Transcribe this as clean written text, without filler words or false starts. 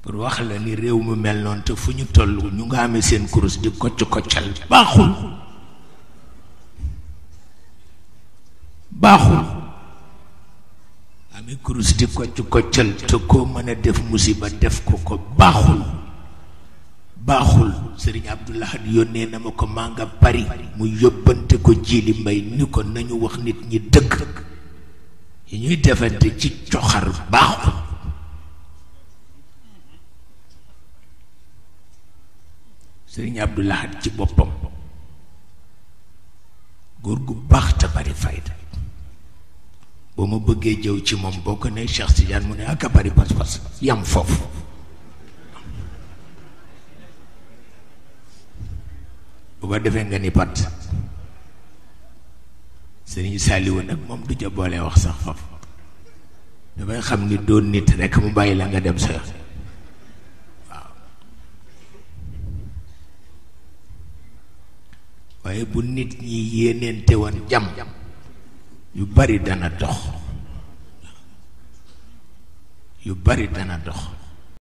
pour wax la ni réew mu mel noonu te fu ñu toll ñu nga amee seen kurus di kocc koccal baaxul baaxul amee kurus di kocc koccal te koo mën a def musiba def ko baaxul baaxul. Sëriñ Abdoulahad yónnee na ma ko maa nga Paris mu yóbbante ko Jili Mbay ni ko nañu wax nit ñi dëgg yi ñuy defante ci coxar baaxul. Sëriñ Abdoulahad ci boppam góor gu baax te bari fayda boo ma bëggee jëw ci moom boo ko ne Cheikh Tidiane mu ne ak a bari pas-pas yam foofu. bu ko defee nga ni pat. Sëriñ Saaliwu nag moom du ca boole wax sax foofu dafay xam ni doon nit rekk mu bàyyi la nga dem sa waaw. waaye bu nit ñi yéeneente woon jàmm yu bari dana dox yu bari dana dox.